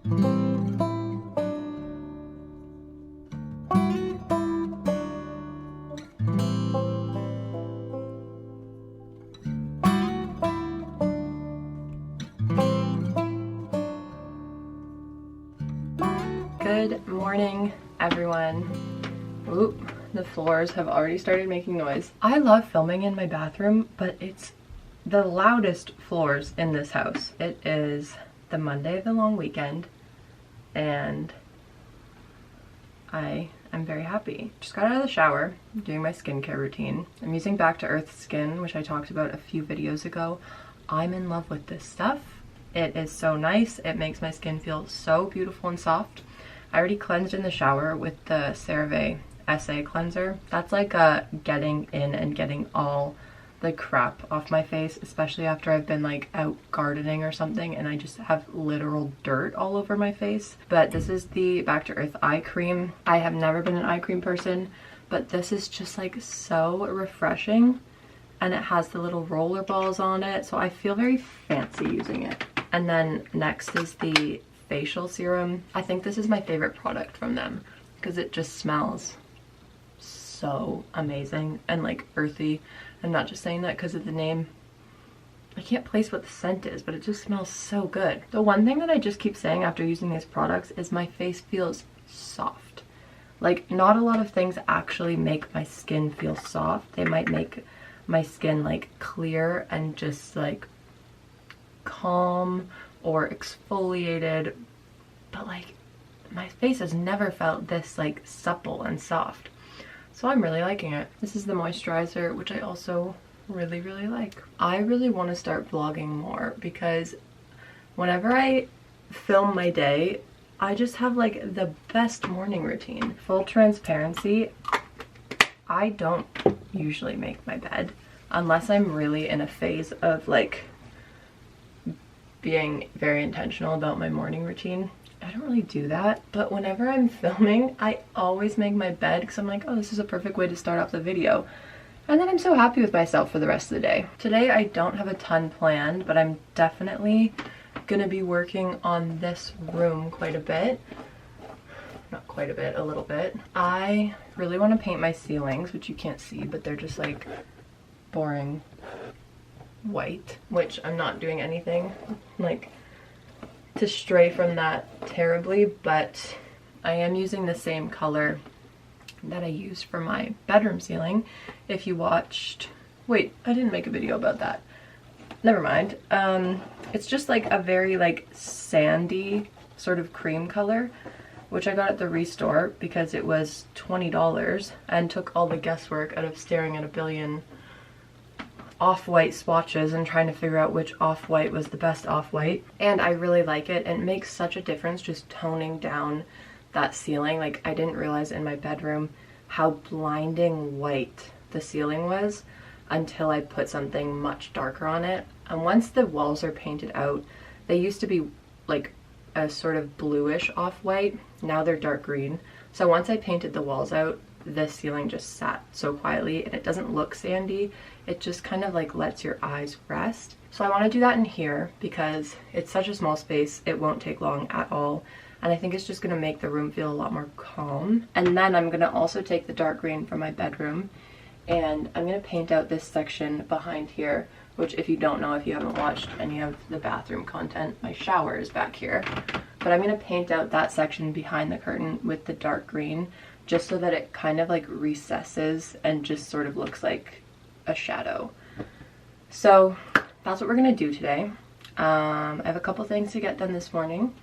Good morning, everyone. Oop, the floors have already started making noise. I love filming in my bathroom, but it's the loudest floors in this house. It is the Monday of the long weekend, and I am very happy. Just got out of the shower, doing my skincare routine. I'm using Back to Earth Skin, which I talked about a few videos ago. I'm in love with this stuff. It is so nice. It makes my skin feel so beautiful and soft. I already cleansed in the shower with the CeraVe SA cleanser. That's like getting in and getting all the crap off my face, especially after I've been like out gardening or something and I just have literal dirt all over my face. But this is the Back to Earth eye cream. I have never been an eye cream person, but this is just like so refreshing, and it has the little roller balls on it, so I feel very fancy using it. And then next is the facial serum. I think this is my favorite product from them because it just smells so amazing and like earthy. I'm not just saying that because of the name. I can't place what the scent is, but it just smells so good. The one thing that I just keep saying after using these products is my face feels soft. Like, not a lot of things actually make my skin feel soft. They might make my skin like clear and just like calm or exfoliated, but like my face has never felt this like supple and soft. So I'm really liking it. This is the moisturizer, which I also really like. I really want to start vlogging more because whenever I film my day, I just have like the best morning routine. Full transparency, I don't usually make my bed unless I'm really in a phase of like being very intentional about my morning routine. I don't really do that, but whenever I'm filming, I always make my bed because I'm like, oh, this is a perfect way to start off the video. And then I'm so happy with myself for the rest of the day. Today I don't have a ton planned, but I'm definitely gonna be working on this room quite a bit. Not quite a bit, a little bit. I really want to paint my ceilings, which you can't see, but they're just like boring white, which I'm not doing anything like to stray from that terribly, but I am using the same color that I used for my bedroom ceiling. If you watched, wait, I didn't make a video about that. Never mind. It's just like a very like sandy sort of cream color, which I got at the Restore because it was $20 and took all the guesswork out of staring at a billion off-white swatches and trying to figure out which off-white was the best off-white. And I really like it. It makes such a difference just toning down that ceiling. Like, I didn't realize in my bedroom how blinding white the ceiling was until I put something much darker on it. And once the walls are painted out, they used to be like a sort of bluish off-white. Now they're dark green. So once I painted the walls out, the ceiling just sat so quietly and it doesn't look sandy. It just kind of like lets your eyes rest. So I want to do that in here because it's such a small space, it won't take long at all. And I think it's just going to make the room feel a lot more calm. And then I'm going to also take the dark green from my bedroom and I'm going to paint out this section behind here, which if you don't know, if you haven't watched any of the bathroom content, my shower is back here. But I'm going to paint out that section behind the curtain with the dark green just so that it kind of like recesses and just sort of looks like a shadow. So that's what we're gonna do today. I have a couple things to get done this morning,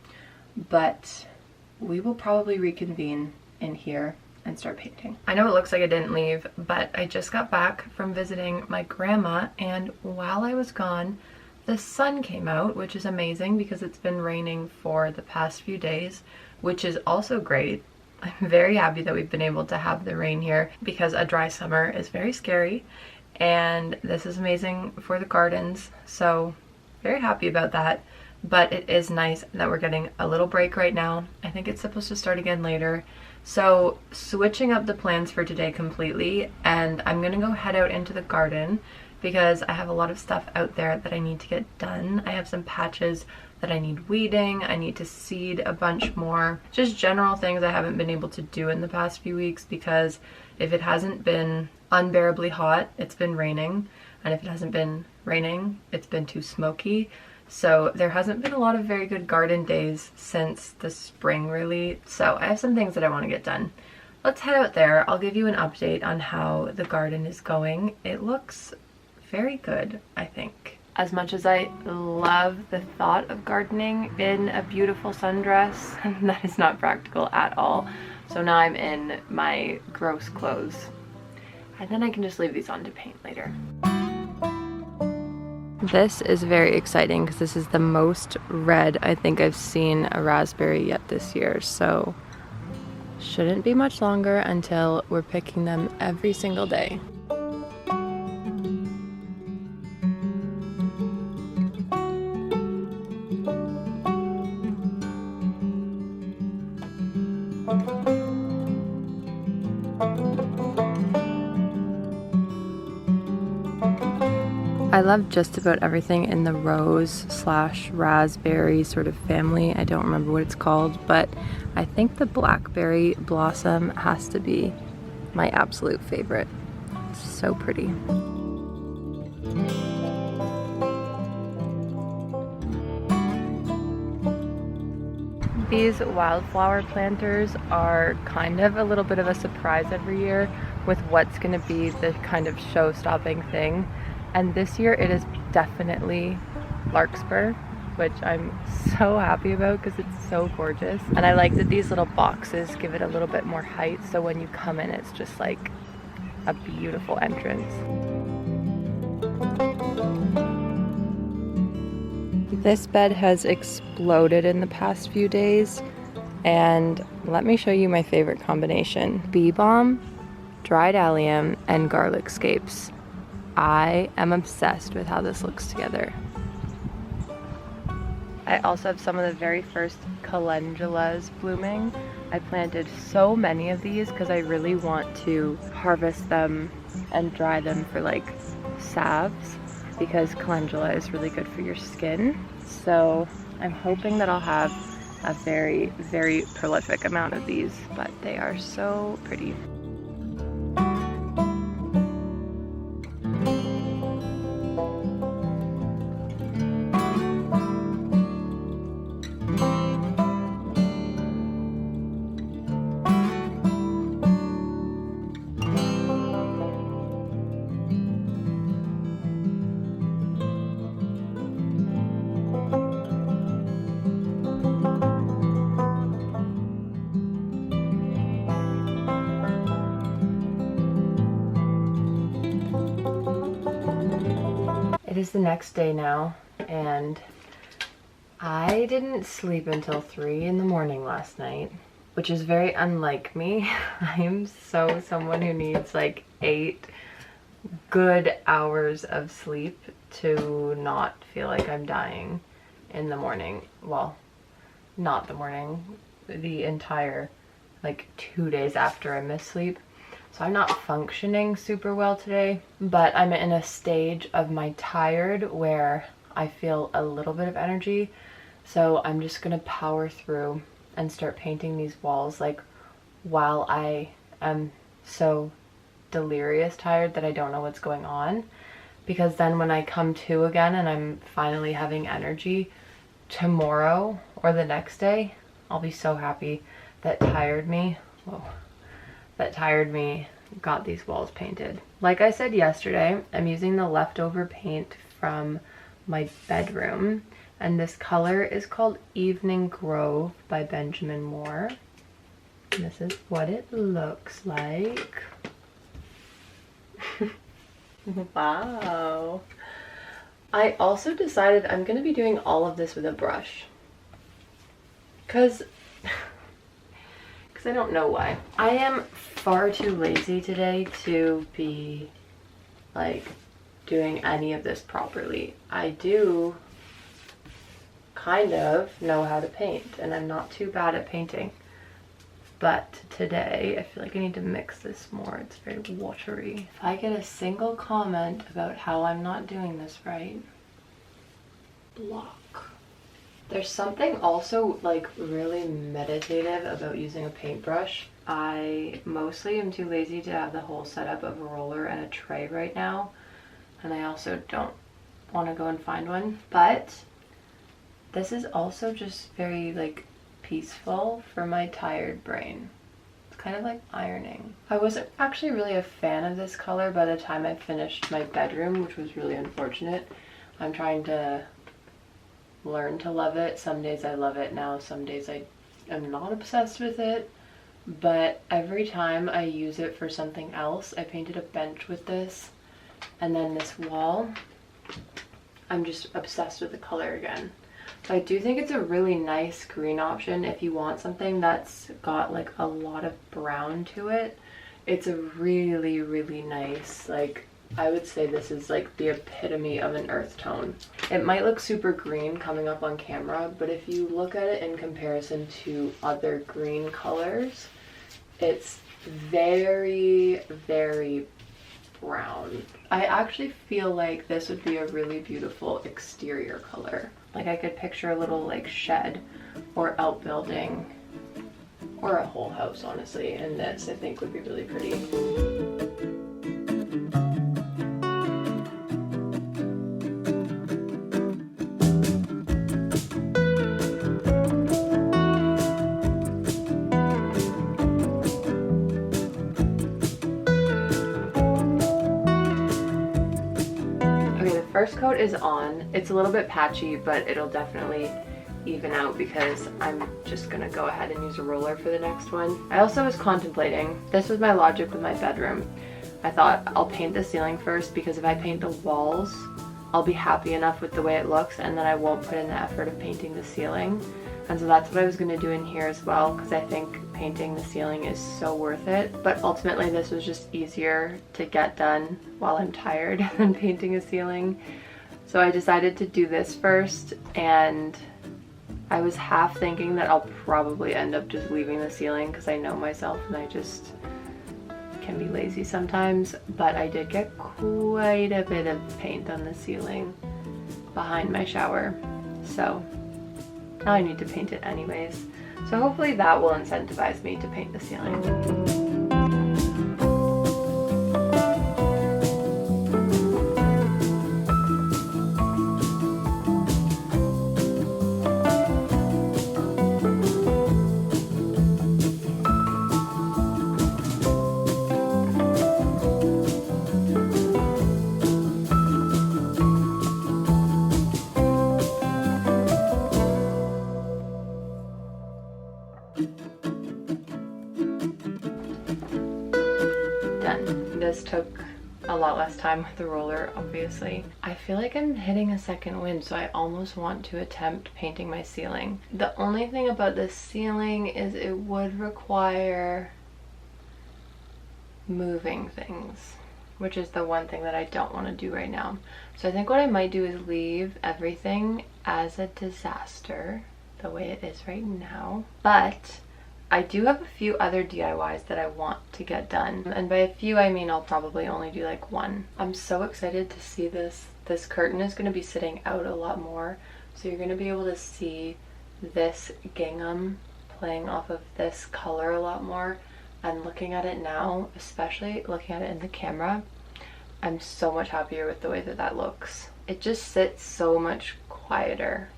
but we will probably reconvene in here and start painting. I know it looks like I didn't leave, but I just got back from visiting my grandma, and while I was gone, the sun came out, which is amazing because it's been raining for the past few days, which is also great. I'm very happy that we've been able to have the rain here because a dry summer is very scary, and this is amazing for the gardens, so very happy about that. But it is nice that we're getting a little break right now. I think it's supposed to start again later. So switching up the plans for today completely, and I'm gonna go head out into the garden because I have a lot of stuff out there that I need to get done. I have some patches that I need weeding, I need to seed a bunch more. Just general things I haven't been able to do in the past few weeks because if it hasn't been unbearably hot, it's been raining. And if it hasn't been raining, it's been too smoky. So there hasn't been a lot of very good garden days since the spring really. So I have some things that I want to get done. Let's head out there. I'll give you an update on how the garden is going. It looks very good, I think. As much as I love the thought of gardening in a beautiful sundress, that is not practical at all. So now I'm in my gross clothes. And then I can just leave these on to paint later. This is very exciting because this is the most red I think I've seen a raspberry yet this year. So shouldn't be much longer until we're picking them every single day. I love just about everything in the rose slash raspberry sort of family. I don't remember what it's called, but I think the blackberry blossom has to be my absolute favorite. It's so pretty. These wildflower planters are kind of a little bit of a surprise every year with what's going to be the kind of show-stopping thing. And this year it is definitely larkspur, which I'm so happy about because it's so gorgeous. And I like that these little boxes give it a little bit more height, so when you come in it's just like a beautiful entrance. This bed has exploded in the past few days, and let me show you my favorite combination. Bee balm, dried allium, and garlic scapes. I am obsessed with how this looks together. I also have some of the very first calendulas blooming. I planted so many of these because I really want to harvest them and dry them for like salves, because calendula is really good for your skin. So I'm hoping that I'll have a very, very prolific amount of these, but they are so pretty. It is the next day now, and I didn't sleep until 3 in the morning last night, which is very unlike me. I'm someone who needs like 8 good hours of sleep to not feel like I'm dying in the morning. Well, not the morning, the entire like 2 days after I miss sleep. So I'm not functioning super well today, but I'm in a stage of my tired where I feel a little bit of energy. So I'm just gonna power through and start painting these walls like while I am so delirious tired that I don't know what's going on. Because then when I come to again and I'm finally having energy tomorrow or the next day, I'll be so happy that tired me got these walls painted. Like I said yesterday, I'm using the leftover paint from my bedroom, and this color is called Evening Grove by Benjamin Moore. And this is what it looks like. Wow. I also decided I'm gonna be doing all of this with a brush. Because I don't know why. I am far too lazy today to be like doing any of this properly. I do kind of know how to paint, and I'm not too bad at painting, But today, I feel like I need to mix this more. It's very watery. If I get a single comment about how I'm not doing this right, block. There's something also like really meditative about using a paintbrush. I mostly am too lazy to have the whole setup of a roller and a tray right now. And I also don't want to go and find one. But this is also just very like peaceful for my tired brain. It's kind of like ironing. I wasn't actually really a fan of this color by the time I finished my bedroom, which was really unfortunate. I'm trying to learn to love it. Some days I love it now, some days I am not obsessed with it. But every time I use it for something else, I painted a bench with this, and then this wall, I'm just obsessed with the color again. So I do think it's a really nice green option if you want something that's got like a lot of brown to it. It's a really, really nice, like, I would say this is like the epitome of an earth tone. It might look super green coming up on camera, but if you look at it in comparison to other green colors, it's very, very brown. I actually feel like this would be a really beautiful exterior color. Like I could picture a little like shed or outbuilding or a whole house, honestly, and this I think would be really pretty. First coat is on. It's a little bit patchy, but it'll definitely even out because I'm just gonna go ahead and use a roller for the next one. I also was contemplating, this was my logic with my bedroom. I thought I'll paint the ceiling first because if I paint the walls, I'll be happy enough with the way it looks and then I won't put in the effort of painting the ceiling. And so that's what I was gonna do in here as well because I think painting the ceiling is so worth it. But ultimately this was just easier to get done while I'm tired than painting a ceiling. So I decided to do this first, and I was half thinking that I'll probably end up just leaving the ceiling because I know myself and I just can be lazy sometimes. But I did get quite a bit of paint on the ceiling behind my shower. So now I need to paint it anyways. So hopefully that will incentivize me to paint the ceiling. Done. This took a lot less time with the roller, obviously. I feel like I'm hitting a second wind, so I almost want to attempt painting my ceiling. The only thing about this ceiling is it would require moving things, which is the one thing that I don't want to do right now. So I think what I might do is leave everything as a disaster, the way it is right now. But I do have a few other DIYs that I want to get done. And by a few, I mean I'll probably only do like one. I'm so excited to see this. This curtain is going to be sitting out a lot more. So you're going to be able to see this gingham playing off of this color a lot more. And looking at it now, especially looking at it in the camera, I'm so much happier with the way that that looks. It just sits so much quieter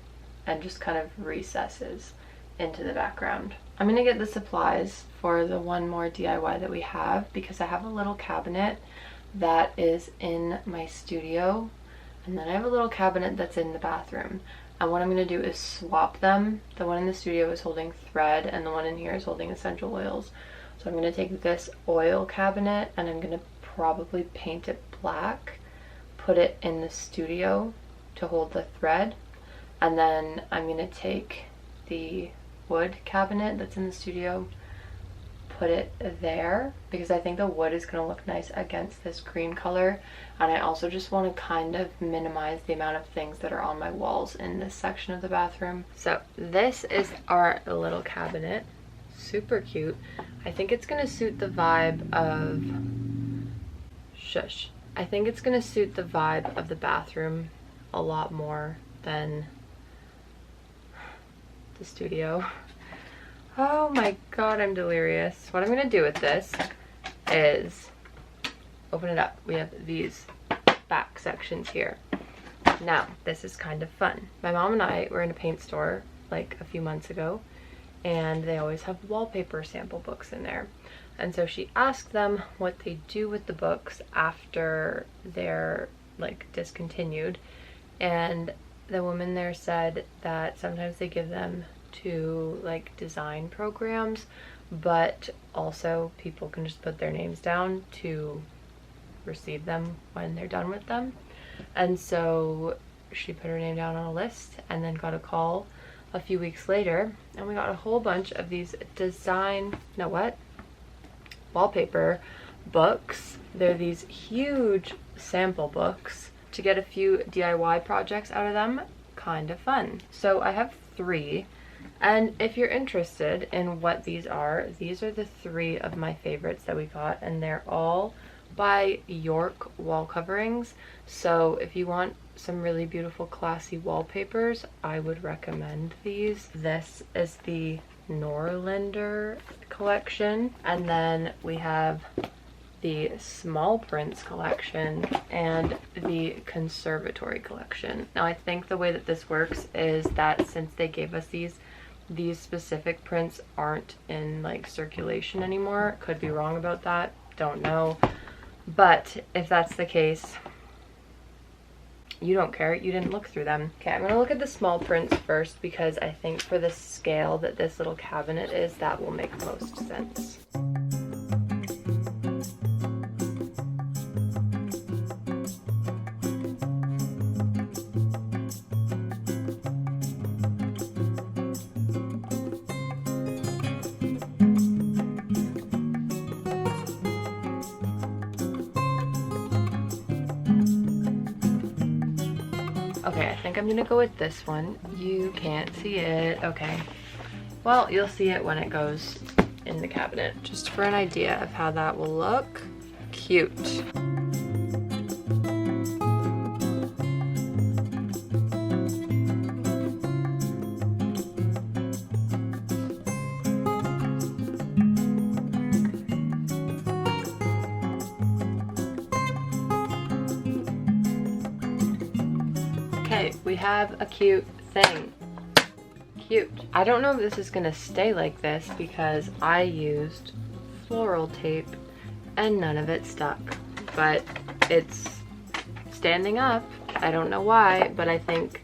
and just kind of recesses into the background. I'm gonna get the supplies for the one more DIY that we have because I have a little cabinet that is in my studio and then I have a little cabinet that's in the bathroom. And what I'm gonna do is swap them. The one in the studio is holding thread and the one in here is holding essential oils. So I'm gonna take this oil cabinet and I'm gonna probably paint it black, put it in the studio to hold the thread, and then I'm gonna take the wood cabinet that's in the studio, put it there because I think the wood is going to look nice against this green color, and I also just want to kind of minimize the amount of things that are on my walls in this section of the bathroom. So this is our little cabinet. super cute. I think it's gonna suit the vibe of, shush. I think it's gonna suit the vibe of the bathroom a lot more than the studio. Oh my god, I'm delirious. What I'm gonna do with this is open it up. We have these back sections here. Now, this is kind of fun. My mom and I were in a paint store like a few months ago, and they always have wallpaper sample books in there. And so she asked them what they do with the books after they're like discontinued. And the woman there said that sometimes they give them to like design programs, but also people can just put their names down to receive them when they're done with them. And so she put her name down on a list and then got a call a few weeks later, and we got a whole bunch of these wallpaper books. They're these huge sample books to get a few DIY projects out of them. Kind of fun. So I have 3, and if you're interested in what these are the 3 of my favorites that we got, and they're all by York wall coverings. So if you want some really beautiful classy wallpapers, I would recommend these. This is the Norlander collection, and then we have the Small Prints collection and the Conservatory collection. Now I think the way that this works is that since they gave us these specific prints aren't in like circulation anymore. Could be wrong about that, don't know. But if that's the case, you don't care, you didn't look through them. Okay, I'm gonna look at the small prints first because I think for the scale that this little cabinet is, that will make most sense. Okay, I think I'm gonna go with this one. You can't see it. Okay. Well, you'll see it when it goes in the cabinet. Just for an idea of how that will look. Cute. Okay, we have a cute thing. Cute. I don't know if this is gonna stay like this because I used floral tape and none of it stuck, but it's standing up. I don't know why, but I think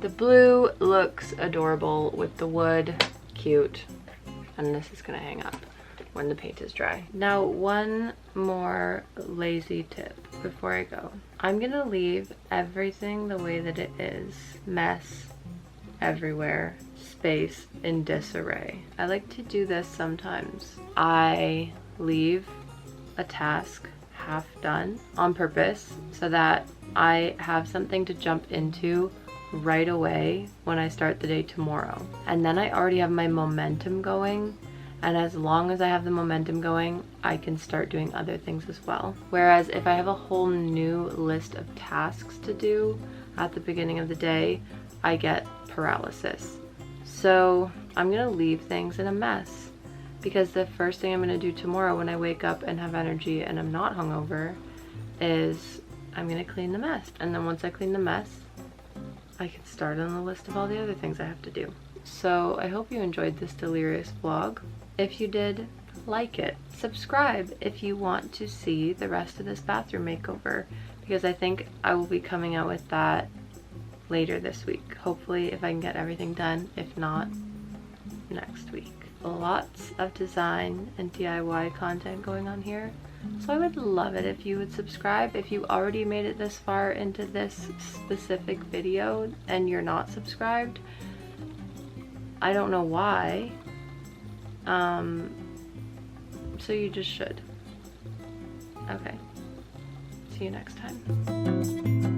the blue looks adorable with the wood. Cute. And this is gonna hang up when the paint is dry. Now, one more lazy tip before I go. I'm gonna leave everything the way that it is. Mess everywhere, space in disarray. I like to do this sometimes. I leave a task half done on purpose so that I have something to jump into right away when I start the day tomorrow. And then I already have my momentum going, and as long as I have the momentum going, I can start doing other things as well. Whereas if I have a whole new list of tasks to do at the beginning of the day, I get paralysis. So I'm gonna leave things in a mess, because the first thing I'm gonna do tomorrow when I wake up and have energy and I'm not hungover is I'm gonna clean the mess. And then once I clean the mess, I can start on the list of all the other things I have to do. So I hope you enjoyed this delirious vlog. If you did, like it. Subscribe if you want to see the rest of this bathroom makeover, because I think I will be coming out with that later this week. Hopefully, if I can get everything done. If not, next week. Lots of design and DIY content going on here. So I would love it if you would subscribe. If you already made it this far into this specific video and you're not subscribed, I don't know why. So you just should. Okay. See you next time.